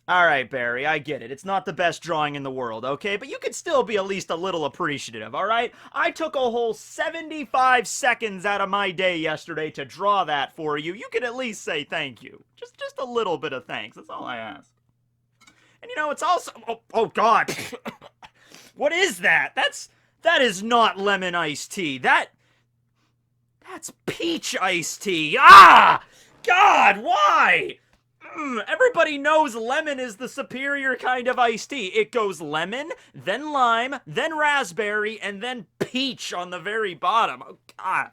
Alright, Barry, I get it. It's not the best drawing in the world, okay? But you could still be at least a little appreciative, alright? I took a whole 75 seconds out of my day yesterday to draw that for you. You could at least say thank you. Just a little bit of thanks. That's all I ask. And you know, it's also... Oh God. What is that? That is not lemon iced tea. That's peach iced tea. Ah! God, why? Everybody knows lemon is the superior kind of iced tea. It goes lemon, then lime, then raspberry, and then peach on the very bottom. Oh, God.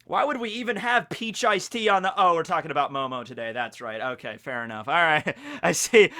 Why would we even have peach iced tea on the... Oh, we're talking about Momo today. That's right. Okay, fair enough. All right. I see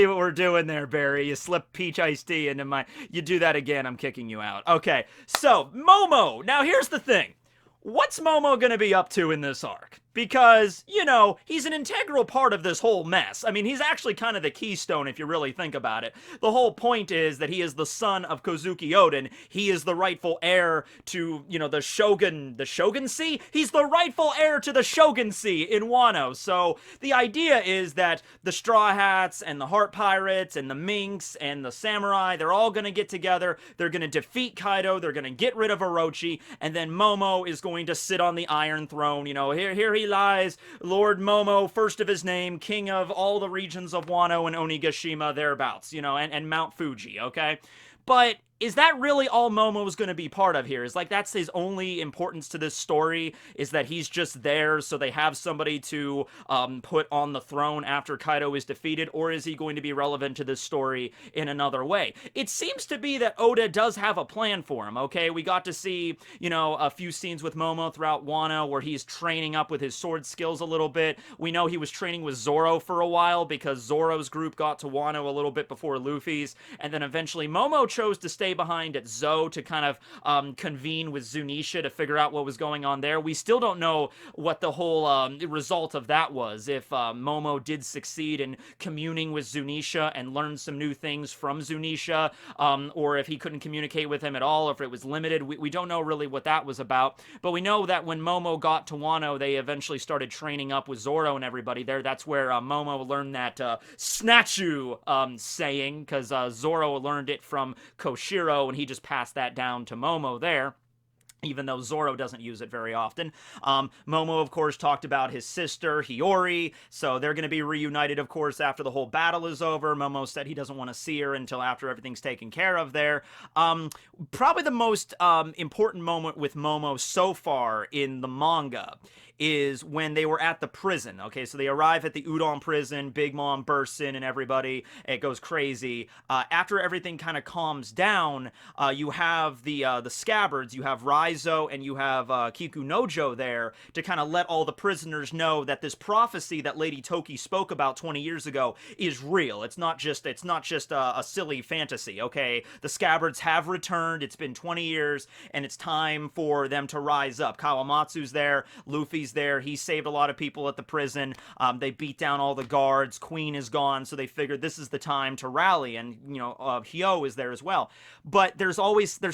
what we're doing there, Barry. You slip peach iced tea into my... You do that again, I'm kicking you out. Okay, so, Momo. Now, here's the thing. What's Momo gonna be up to in this arc? Because, you know, he's an integral part of this whole mess. I mean, he's actually kind of the keystone if you really think about it. The whole point is that he is the son of Kozuki Oden. He is the rightful heir to, you know, the shoguncy? He's the rightful heir to the shoguncy in Wano. So the idea is that the Straw Hats and the Heart Pirates and the Minks and the Samurai, they're all gonna get together. They're gonna defeat Kaido. They're gonna get rid of Orochi. And then Momo is going to sit on the Iron Throne. You know, here he lies, Lord Momo, first of his name, king of all the regions of Wano and Onigashima, thereabouts, you know, and Mount Fuji, okay? But is that really all Momo's going to be part of here? Is like that's his only importance to this story, is that he's just there so they have somebody to put on the throne after Kaido is defeated, or is he going to be relevant to this story in another way? It seems to be that Oda does have a plan for him, okay? We got to see, you know, a few scenes with Momo throughout Wano where he's training up with his sword skills a little bit. We know he was training with Zoro for a while because Zoro's group got to Wano a little bit before Luffy's, and then eventually Momo chose to stay behind at Zou to kind of convene with Zunisha to figure out what was going on there. We still don't know what the whole result of that was, if Momo did succeed in communing with Zunisha and learn some new things from Zunisha, or if he couldn't communicate with him at all, or if it was limited. We don't know really what that was about, but we know that when Momo got to Wano, they eventually started training up with Zoro and everybody there. That's where Momo learned that Snatchu saying, because Zoro learned it from Koshiro, and he just passed that down to Momo there, even though Zoro doesn't use it very often. Momo, of course, talked about his sister, Hiyori, so they're going to be reunited, of course, after the whole battle is over. Momo said he doesn't want to see her until after everything's taken care of there. Probably the most important moment with Momo so far in the manga is when they were at the prison. Okay, so they arrive at the Udon prison, Big Mom bursts in and everybody, it goes crazy. After everything kind of calms down, you have the scabbards, you have Raizo and you have Kiku Nojo there to kind of let all the prisoners know that this prophecy that Lady Toki spoke about 20 years ago is real. It's not just a silly fantasy, okay? The scabbards have returned, it's been 20 years, and it's time for them to rise up. Kawamatsu's there, Luffy's there, he saved a lot of people at the prison, they beat down all the guards, Queen is gone, so they figured this is the time to rally, and, you know, Hyo is there as well. But there's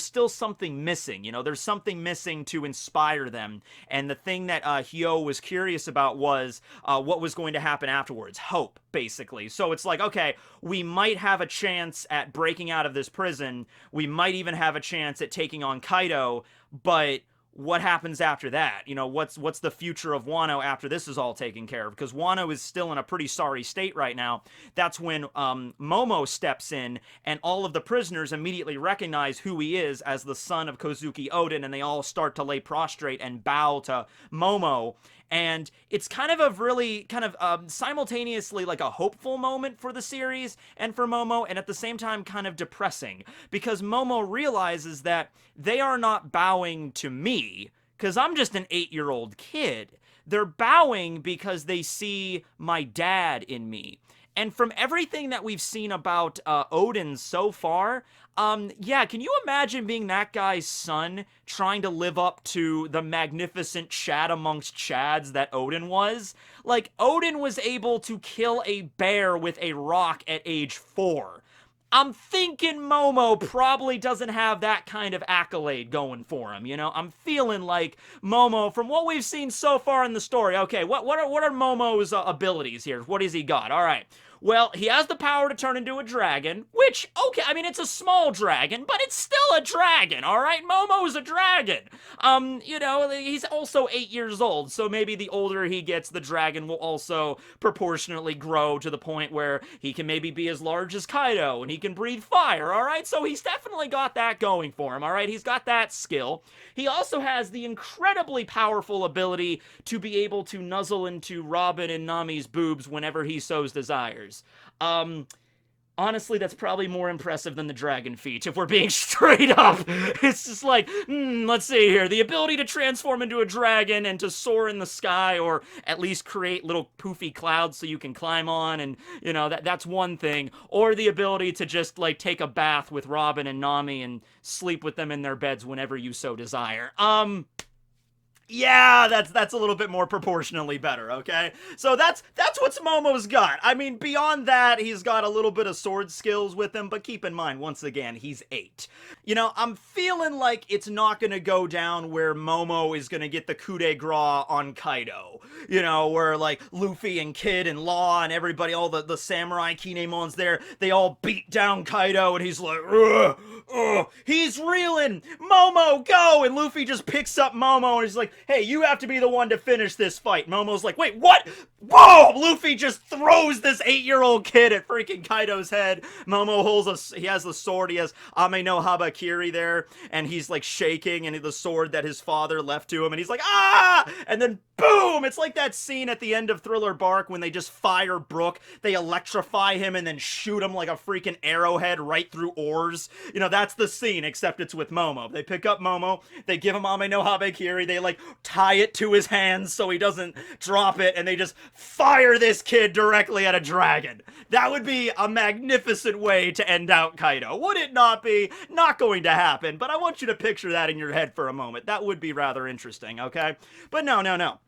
still something missing, you know, there's something missing to inspire them, and the thing that Hyo was curious about was what was going to happen afterwards. Hope, basically. So it's like, okay, we might have a chance at breaking out of this prison, we might even have a chance at taking on Kaido, but what happens after that? You know, what's the future of Wano after this is all taken care of? Because Wano is still in a pretty sorry state right now. That's when Momo steps in, and all of the prisoners immediately recognize who he is as the son of Kozuki Oden, and they all start to lay prostrate and bow to Momo. And it's kind of a really kind of simultaneously like a hopeful moment for the series and for Momo, and at the same time kind of depressing, because Momo realizes that they are not bowing to me because I'm just an 8-year-old kid. They're bowing because they see my dad in me. And from everything that we've seen about Odin so far, yeah, can you imagine being that guy's son trying to live up to the magnificent Chad amongst Chads that Odin was? Like, Odin was able to kill a bear with a rock at age 4. I'm thinking Momo probably doesn't have that kind of accolade going for him, you know? I'm feeling like Momo, from what we've seen so far in the story, okay, what are Momo's abilities here? What has he got? All right. Well, he has the power to turn into a dragon, which, okay, I mean, it's a small dragon, but it's still a dragon, all right? Momo's a dragon. He's also 8 years old, so maybe the older he gets, the dragon will also proportionately grow to the point where he can maybe be as large as Kaido, and he can breathe fire, all right? So he's definitely got that going for him, all right? He's got that skill. He also has the incredibly powerful ability to be able to nuzzle into Robin and Nami's boobs whenever he so desires. Honestly, that's probably more impressive than the dragon feat, if we're being straight up. It's just like, let's see here. The ability to transform into a dragon and to soar in the sky, or at least create little poofy clouds so you can climb on, and, that's one thing. Or the ability to just, like, take a bath with Robin and Nami and sleep with them in their beds whenever you so desire. Yeah, that's a little bit more proportionally better, okay? So that's what Momo's got. I mean, beyond that, he's got a little bit of sword skills with him, but keep in mind, once again, he's 8. I'm feeling like it's not gonna go down where Momo is gonna get the coup de grace on Kaido. Where, like, Luffy and Kid and Law and everybody, all the samurai Kinemon's there, they all beat down Kaido, and he's like, ugh, he's reeling! Momo, go! And Luffy just picks up Momo, and he's like, hey, you have to be the one to finish this fight. Momo's like, wait, what? Whoa! Luffy just throws this 8-year-old kid at freaking Kaido's head. Momo he has the sword, he has Ame no Habakiri there, and he's like shaking, and the sword that his father left to him, and he's like, ah! And then boom! It's like that scene at the end of Thriller Bark when they just fire Brook, they electrify him and then shoot him like a freaking arrowhead right through oars. That's the scene, except it's with Momo. They pick up Momo, they give him Ame no Habakiri, they like tie it to his hands so he doesn't drop it, and they just fire this kid directly at a dragon. That would be a magnificent way to end out Kaido. Would it not be? Not going to happen, but I want you to picture that in your head for a moment. That would be rather interesting, okay? But no.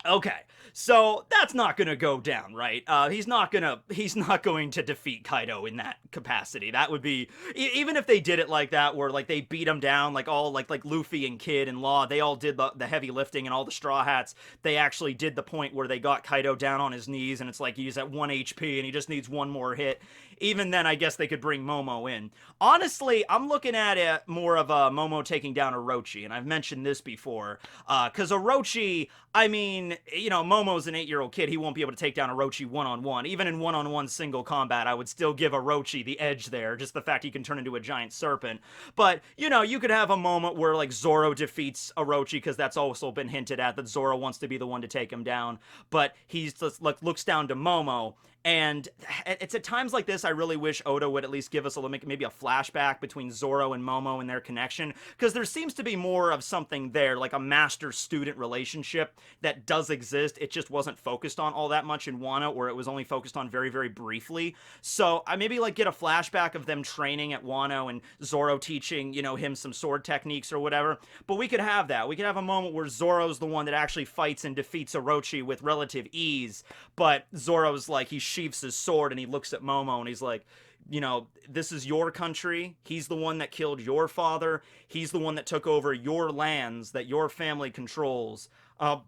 Okay, so that's not gonna go down, right? He's not going to defeat Kaido in that capacity. That would be, even if they did it like that, where like they beat him down, like all like Luffy and Kid and Law, they all did the heavy lifting, and all the Straw Hats, they actually did the point where they got Kaido down on his knees, and it's like he's at 1 HP and he just needs one more hit. Even then, I guess they could bring Momo in. Honestly, I'm looking at it more of a Momo taking down Orochi, and I've mentioned this before, because Orochi, I mean, Momo's an 8-year-old kid. He won't be able to take down Orochi one-on-one. Even in one-on-one single combat, I would still give Orochi the edge there, just the fact he can turn into a giant serpent. But, you could have a moment where, like, Zoro defeats Orochi, because that's also been hinted at, that Zoro wants to be the one to take him down. But he's just, like, looks down to Momo. And it's at times like this I really wish Oda would at least give us maybe a flashback between Zoro and Momo and their connection, because there seems to be more of something there, like a master-student relationship that does exist. It just wasn't focused on all that much in Wano, or it was only focused on very, very briefly. So I maybe like get a flashback of them training at Wano and Zoro teaching, him some sword techniques or whatever. But we could have that. We could have a moment where Zoro's the one that actually fights and defeats Orochi with relative ease, but Zoro's like, he sheaths his sword and he looks at Momo and he's like, this is your country. He's the one that killed your father. He's the one that took over your lands that your family controls. I'm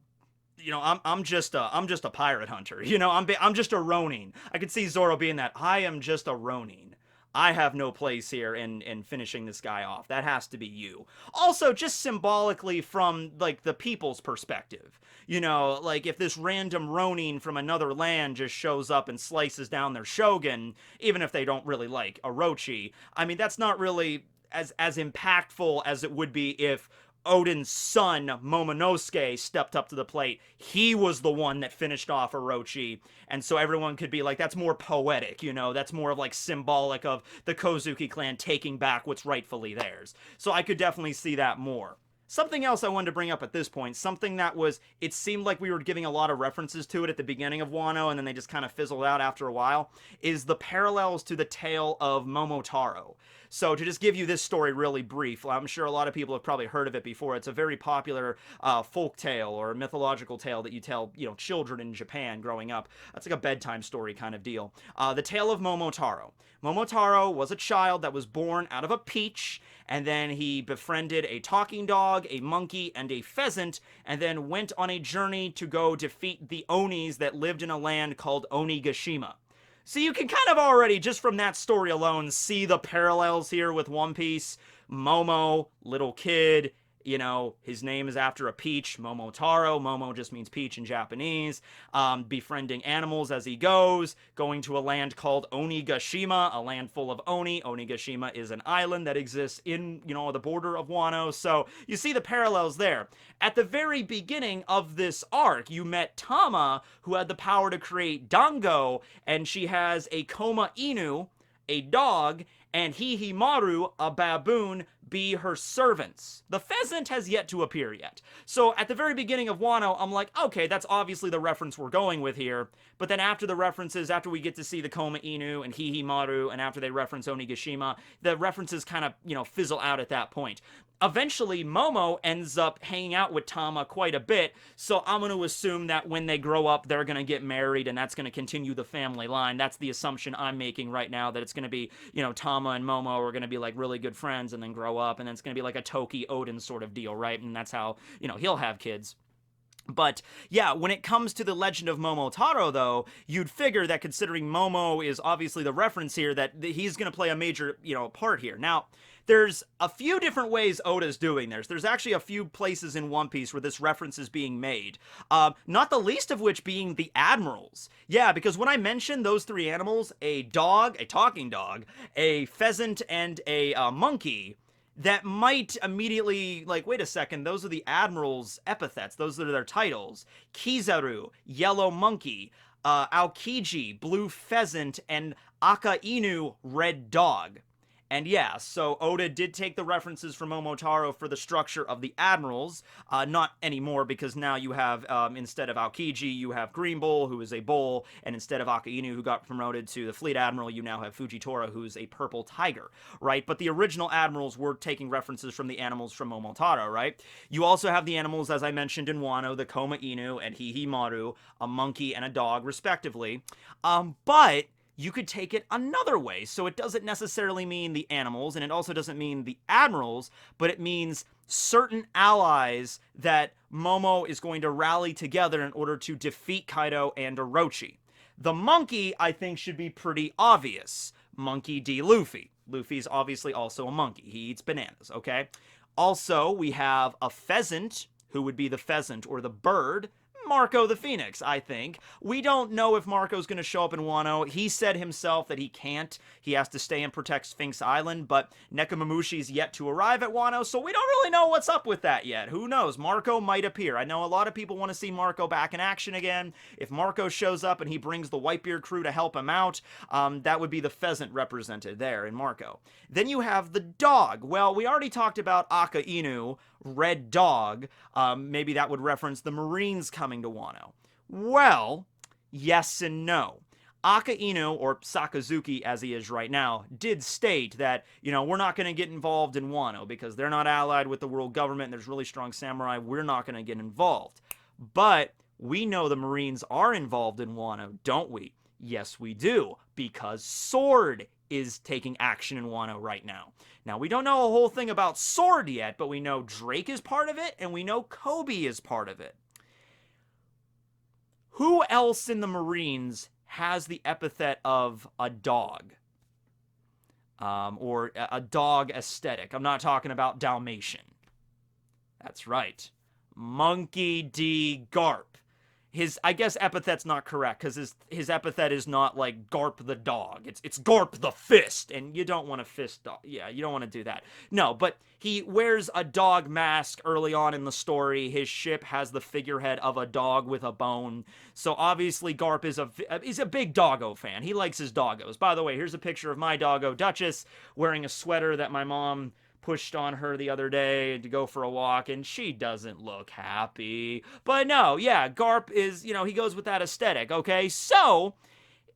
just a pirate hunter. I'm just a Ronin. I could see Zoro being that. I am just a Ronin. I have no place here in finishing this guy off. That has to be you. Also, just symbolically from, like, the people's perspective. Like, if this random Ronin from another land just shows up and slices down their shogun, even if they don't really like Orochi, I mean, that's not really as impactful as it would be if Odin's son, Momonosuke, stepped up to the plate. He was the one that finished off Orochi, and so everyone could be like, that's more poetic, that's more of like symbolic of the Kozuki clan taking back what's rightfully theirs. So I could definitely see that more. Something else I wanted to bring up at this point, something that it seemed like we were giving a lot of references to it at the beginning of Wano, and then they just kind of fizzled out after a while, is the parallels to the tale of Momotaro. So to just give you this story really brief, I'm sure a lot of people have probably heard of it before. It's a very popular folk tale or mythological tale that you tell, children in Japan growing up. It's like a bedtime story kind of deal. The tale of Momotaro. Momotaro was a child that was born out of a peach, and then he befriended a talking dog, a monkey, and a pheasant, and then went on a journey to go defeat the Onis that lived in a land called Onigashima. So you can kind of already, just from that story alone, see the parallels here with One Piece. Momo, little kid, you know, his name is after a peach, Momotaro. Momo just means peach in Japanese. Befriending animals as he goes, going to a land called Onigashima, a land full of Oni. Onigashima is an island that exists in, you know, the border of Wano. So you see the parallels there. At the very beginning of this arc, you met Tama, who had the power to create Dango, and she has a Koma Inu, a dog, and Hihimaru, a baboon, be her servants. The pheasant has yet to appear yet. So at the very beginning of Wano, I'm like, okay, that's obviously the reference we're going with here. But then after the references, after we get to see the Koma Inu and Hihimaru, and after they reference Onigashima, the references kind of, you know, fizzle out at that point. Eventually, Momo ends up hanging out with Tama quite a bit, so I'm going to assume that when they grow up, they're going to get married, and that's going to continue the family line. That's the assumption I'm making right now, that it's going to be, you know, Tama and Momo are going to be, like, really good friends and then grow up, and then it's going to be like a Toki Odin sort of deal, right? And that's how, you know, he'll have kids. But, yeah, when it comes to the legend of Momotaro, though, you'd figure that considering Momo is obviously the reference here, that he's going to play a major, you know, part here. Now, there's a few different ways Oda's doing this. There's actually a few places in One Piece where this reference is being made. Not the least of which being the admirals. Yeah, because when I mentioned those three animals, a dog, a talking dog, a pheasant, and a monkey, that might immediately, like, wait a second, those are the admirals' epithets. Those are their titles. Kizaru, yellow monkey, Aokiji, blue pheasant, and Aka Inu, red dog. And yeah, so Oda did take the references from Momotaro for the structure of the admirals. Not anymore, because now you have, instead of Aokiji, you have Green Bull, who is a bull, and instead of Akainu, who got promoted to the fleet admiral, you now have Fujitora, who's a purple tiger, right? But the original admirals were taking references from the animals from Momotaro, right? You also have the animals, as I mentioned in Wano, the Koma Inu and Hihimaru, a monkey and a dog, respectively. But you could take it another way. So it doesn't necessarily mean the animals, and it also doesn't mean the admirals, but it means certain allies that Momo is going to rally together in order to defeat Kaido and Orochi. The monkey, I think, should be pretty obvious. Monkey D. Luffy. Luffy's obviously also a monkey. He eats bananas, okay? Also, we have a pheasant, who would be the pheasant or the bird. Marco the Phoenix, I think. We don't know if Marco's going to show up in Wano. He said himself that he can't. He has to stay and protect Sphinx Island, but Nekomamushi's yet to arrive at Wano, so we don't really know what's up with that yet. Who knows? Marco might appear. I know a lot of people want to see Marco back in action again. If Marco shows up and he brings the Whitebeard crew to help him out, that would be the pheasant represented there in Marco. Then you have the dog. Well, we already talked about Aka Inu, red dog. Maybe that would reference the Marines coming to Wano. Well, yes and no. Aka Inu, or Sakazuki as he is right now, did state that, you know, we're not going to get involved in Wano because they're not allied with the world government and there's really strong samurai. We're not going to get involved. But we know the Marines are involved in Wano, don't we? Yes, we do, because Sword is taking action in Wano right now. Now, we don't know a whole thing about Sword yet, but we know Drake is part of it, and we know Kobe is part of it. Who else in the Marines has the epithet of a dog? Or a dog aesthetic. I'm not talking about Dalmatian. That's right. Monkey D. Garp. His, I guess epithet's not correct, because his epithet is not like Garp the dog. It's Garp the fist, and you don't want to fist dog. Yeah, you don't want to do that. No, but he wears a dog mask early on in the story. His ship has the figurehead of a dog with a bone. So obviously Garp is a big doggo fan. He likes his doggos. By the way, here's a picture of my doggo, Duchess, wearing a sweater that my mom pushed on her the other day to go for a walk, and she doesn't look happy. But no, yeah, Garp is, you know, he goes with that aesthetic, okay? So,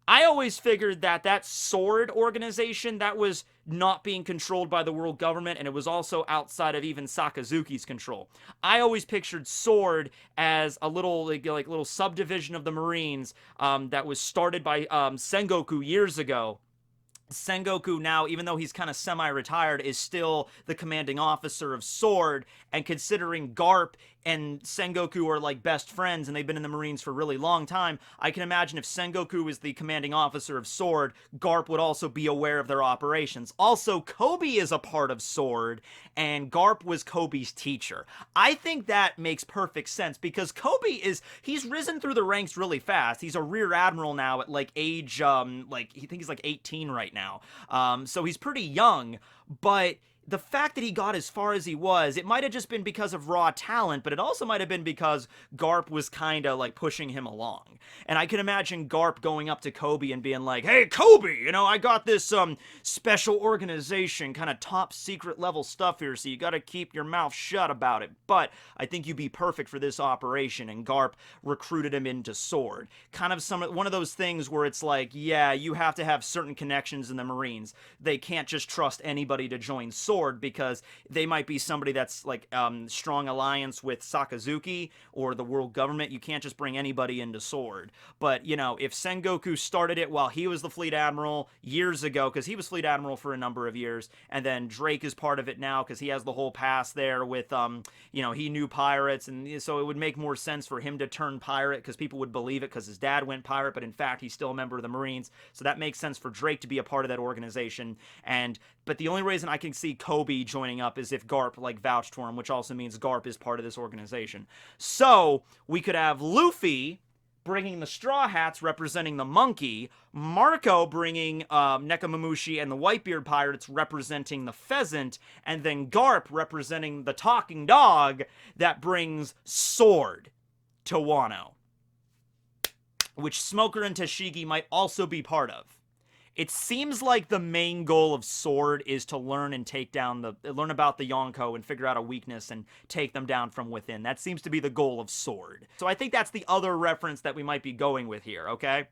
I always figured that that Sword organization, that was not being controlled by the world government, and it was also outside of even Sakazuki's control. I always pictured Sword as a little, like little subdivision of the Marines that was started by Sengoku years ago. Sengoku now, even though he's kind of semi-retired, is still the commanding officer of Sword, and considering Garp and Sengoku are like best friends and they've been in the Marines for a really long time, I can imagine if Sengoku is the commanding officer of Sword, Garp would also be aware of their operations. Also, Kobe is a part of Sword, and Garp was Kobe's teacher. I think that makes perfect sense because Kobe he's risen through the ranks really fast. He's a rear admiral now at like age, like, he thinks he's like 18 right now. So he's pretty young, but the fact that he got as far as he was, it might have just been because of raw talent, but it also might have been because Garp was kind of like pushing him along. And I can imagine Garp going up to Kobe and being like, hey, Kobe, you know, I got this special organization, kind of top secret level stuff here, so you got to keep your mouth shut about it. But I think you'd be perfect for this operation. And Garp recruited him into Sword. Kind of one of those things where it's like, yeah, you have to have certain connections in the Marines. They can't just trust anybody to join Sword, because they might be somebody that's like strong alliance with Sakazuki or the world government. You can't just bring anybody into Sword. But, you know, if Sengoku started it while he was the fleet admiral years ago, because he was fleet admiral for a number of years, and then Drake is part of it now because he has the whole past there with, you know, he knew pirates, and so it would make more sense for him to turn pirate because people would believe it because his dad went pirate, but in fact he's still a member of the Marines. So that makes sense for Drake to be a part of that organization. But the only reason I can see Kobe joining up is if Garp like vouched for him, which also means Garp is part of this organization. So we could have Luffy bringing the Straw Hats representing the monkey, Marco bringing Nekomamushi and the Whitebeard pirates representing the pheasant, and then Garp representing the talking dog that brings Sword to Wano, which Smoker and Tashigi might also be part of. It seems like the main goal of Sword is to learn and learn about the Yonko and figure out a weakness and take them down from within. That seems to be the goal of Sword. So I think that's the other reference that we might be going with here, okay?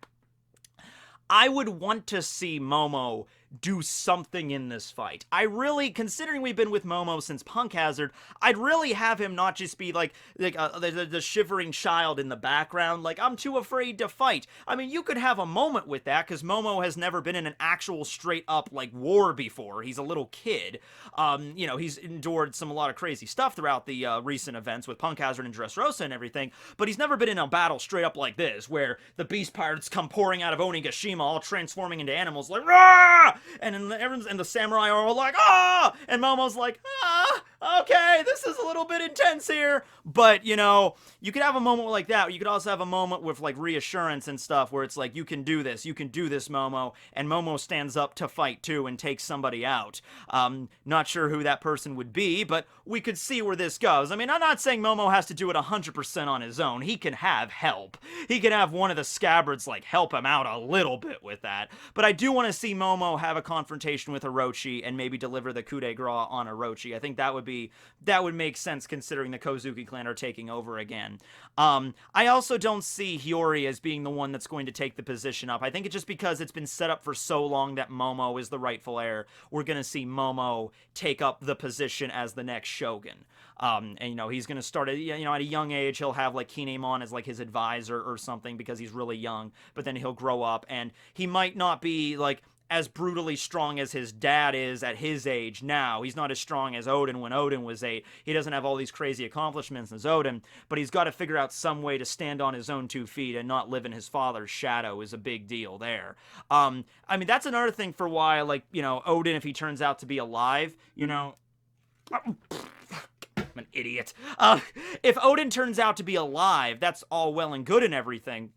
I would want to see Momo do something in this fight. I really, considering we've been with Momo since Punk Hazard, I'd really have him not just be like the shivering child in the background, like, I'm too afraid to fight. I mean, you could have a moment with that, because Momo has never been in an actual straight-up, like, war before. He's a little kid. You know, he's endured a lot of crazy stuff throughout the recent events with Punk Hazard and Dressrosa and everything, but he's never been in a battle straight up like this, where the Beast Pirates come pouring out of Onigashima, all transforming into animals, like, rah! And the samurai are all like, ah! And Momo's like, ah! Okay, this is a little bit intense here. But, you know, you could have a moment like that. You could also have a moment with, like, reassurance and stuff where it's like, you can do this, Momo. And Momo stands up to fight, too, and takes somebody out. Not sure who that person would be, but we could see where this goes. I mean, I'm not saying Momo has to do it 100% on his own. He can have help. He can have one of the scabbards, like, help him out a little bit with that. But I do want to see Momo have a confrontation with Orochi and maybe deliver the coup de grace on Orochi. I think that would make sense considering the Kozuki clan are taking over again. I also don't see Hiyori as being the one that's going to take the position up. I think it's just because it's been set up for so long that Momo is the rightful heir. We're going to see Momo take up the position as the next shogun. And, you know, he's going to start at, you know, at a young age, he'll have, like, Kinemon as, like, his advisor or something because he's really young, but then he'll grow up, and he might not be, like, as brutally strong as his dad is at his age now. He's not as strong as Odin when Odin was 8. He doesn't have all these crazy accomplishments as Odin, but he's got to figure out some way to stand on his own 2 feet and not live in his father's shadow is a big deal there. I mean, that's another thing for why, like, you know, Odin, if he turns out to be alive, you know... I'm an idiot. If Odin turns out to be alive, that's all well and good and everything.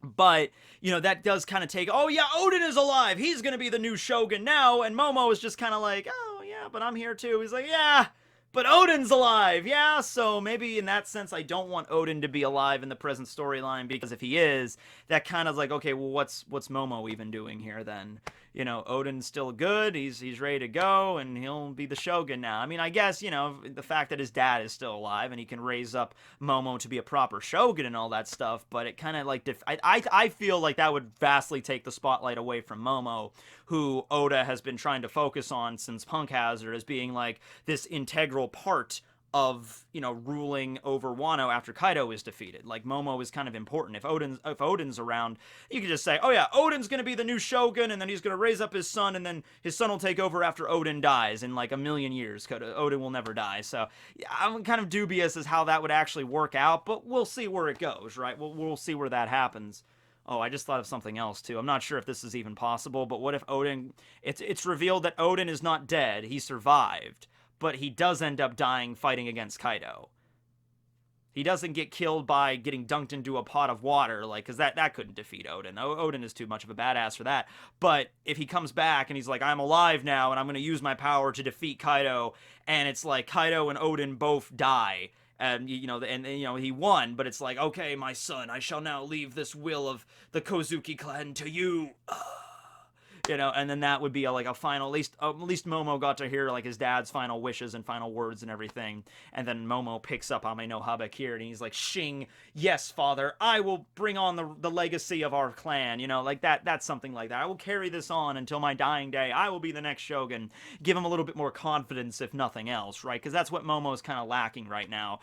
But, you know, that does kind of take, oh yeah, Odin is alive, he's gonna be the new shogun now, and Momo is just kind of like, oh yeah, but I'm here too. He's like, yeah, but Odin's alive, yeah, so maybe in that sense I don't want Odin to be alive in the present storyline, because if he is, that kind of like, okay, well, what's Momo even doing here then? You know, Odin's still good, he's ready to go, and he'll be the shogun now. I mean, I guess, you know, the fact that his dad is still alive and he can raise up Momo to be a proper shogun and all that stuff, but it kind of like, I feel like that would vastly take the spotlight away from Momo, who Oda has been trying to focus on since Punk Hazard as being like this integral part of, you know, ruling over Wano after Kaido is defeated. Like, Momo is kind of important. If Odin's around, you can just say, oh yeah, Odin's gonna be the new shogun, and then he's gonna raise up his son, and then his son will take over after Odin dies in like a million years. Odin will never die. So yeah, I'm kind of dubious as how that would actually work out, but we'll see where it goes, right? We'll see where that happens. Oh, I just thought of something else too. I'm not sure if this is even possible, but what if Odin? It's revealed that Odin is not dead. He survived, but he does end up dying fighting against Kaido. He doesn't get killed by getting dunked into a pot of water, like, because that couldn't defeat Odin. Odin is too much of a badass for that. But if he comes back and he's like, I'm alive now, and I'm going to use my power to defeat Kaido, and it's like Kaido and Odin both die, and you know, he won, but it's like, okay, my son, I shall now leave this will of the Kozuki clan to you. You know, and then that would be like a final, at least Momo got to hear like his dad's final wishes and final words and everything. And then Momo picks up Ame no Habakir and he's like, Shing, yes, father, I will bring on the legacy of our clan. You know, like that's something like that. I will carry this on until my dying day. I will be the next shogun. Give him a little bit more confidence, if nothing else, right? Because that's what Momo's kind of lacking right now.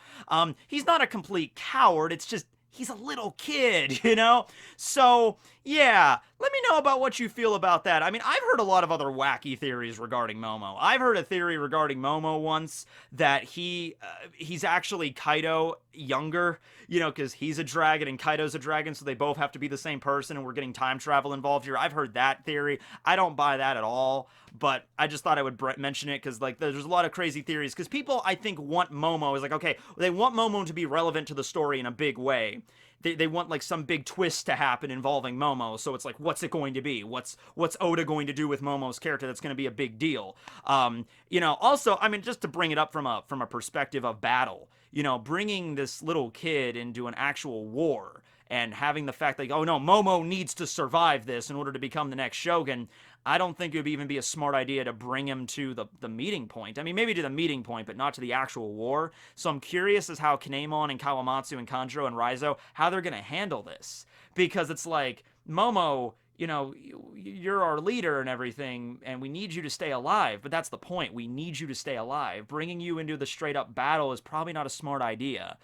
He's not a complete coward. It's just, he's a little kid, you know? So, yeah, let me know about what you feel about that. I mean, I've heard a lot of other wacky theories regarding Momo. I've heard a theory regarding Momo once that he's actually Kaido younger, you know, because he's a dragon and Kaido's a dragon, so they both have to be the same person and we're getting time travel involved here. I've heard that theory. I don't buy that at all, but I just thought I would mention it because, like, there's a lot of crazy theories because people, I think, want Momo is like, okay, they want Momo to be relevant to the story in a big way. They want like some big twist to happen involving Momo, so it's like, what's it going to be? What's Oda going to do with Momo's character that's going to be a big deal? You know, also, I mean, just to bring it up from a perspective of battle, you know, bringing this little kid into an actual war and having the fact that, oh no, Momo needs to survive this in order to become the next shogun. I don't think it would even be a smart idea to bring him to the meeting point. I mean, maybe to the meeting point, but not to the actual war. So I'm curious as how Kinemon and Kawamatsu and Kanjuro and Raizo, how they're going to handle this. Because it's like, Momo, you know, you're our leader and everything, and we need you to stay alive. But that's the point. We need you to stay alive. Bringing you into the straight-up battle is probably not a smart idea.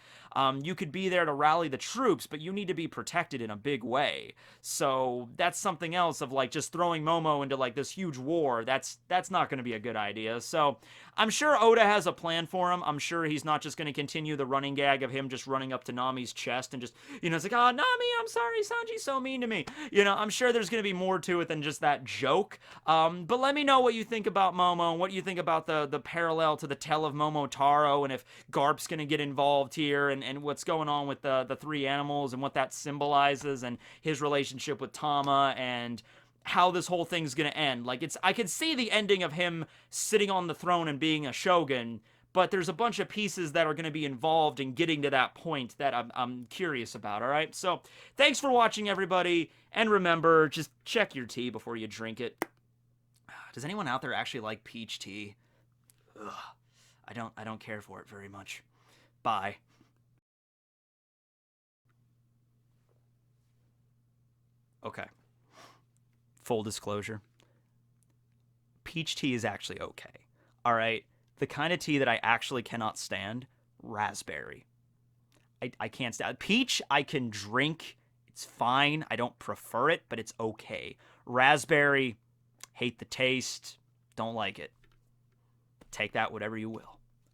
You could be there to rally the troops, but you need to be protected in a big way. So that's something else of, like, just throwing Momo into, like, this huge war. That's not going to be a good idea. So I'm sure Oda has a plan for him. I'm sure he's not just going to continue the running gag of him just running up to Nami's chest and just, you know, it's like, oh, Nami, I'm sorry, Sanji's so mean to me. You know, I'm sure there's going to be more to it than just that joke. But let me know what you think about Momo and what you think about the parallel to the tale of Momotaro, and if Garp's going to get involved here, and what's going on with the three animals and what that symbolizes, and his relationship with Tama, and how this whole thing's gonna end. Like, I could see the ending of him sitting on the throne and being a shogun, but there's a bunch of pieces that are going to be involved in getting to that point that I'm curious about, all right? So, thanks for watching, everybody, and remember, just check your tea before you drink it. Does anyone out there actually like peach tea? Ugh, I don't care for it very much. Bye. Okay. Full disclosure. Peach tea is actually okay. All right? The kind of tea that I actually cannot stand, raspberry. I can't stand peach. I can drink. It's fine. I don't prefer it, but it's okay. Raspberry, hate the taste. Don't like it. Take that whatever you will.